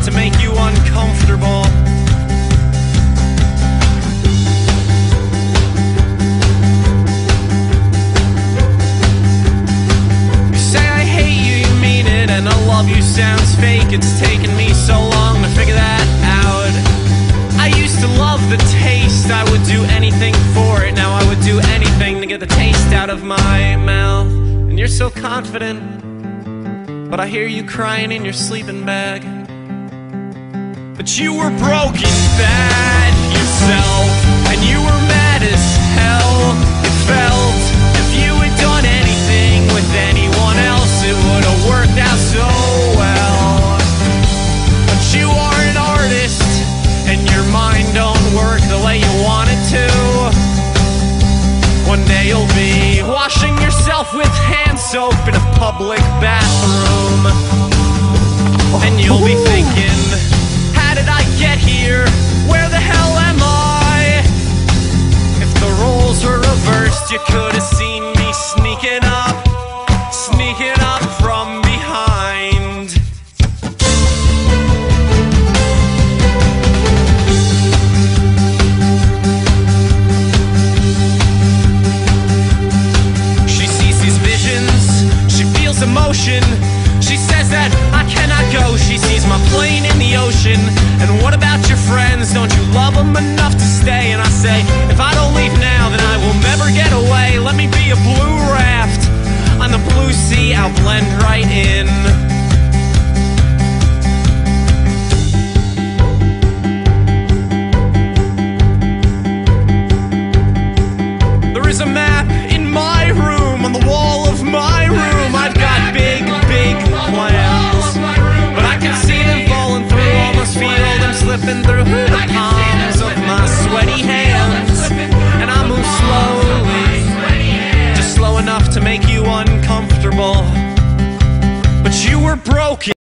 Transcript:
enough to make you uncomfortable. You say I hate you, you mean it, and I love you sounds fake. It's taken me so long to figure that out. I used to love the taste, I would do anything for it. Now I would do anything to get the taste out of my mouth. And you're so confident, but I hear you crying in your sleeping bag. But you were broken bad yourself, and you were mad as hell. It felt if you had done anything with anyone else, it would have worked out so well. But you are an artist, and your mind don't work the way you want it to. One day you'll be washing yourself with hand soap in a public bathroom, and you'll be thinking, how did I get here? Where the hell am I? If the roles were reversed, you could have seen me sneaking up from behind. She sees these visions, she feels emotion. She says that I cannot go. She sees my plane in the ocean. And what about your friends? Don't you love them enough to stay? And I say, if I don't leave now, then I will never get away. Let me be a blue raft on the blue sea. I'll blend right in. There is a map in my room, on the wall of my room. I've got big plans, but I can see them falling through. Almost feel them slipping through the pond.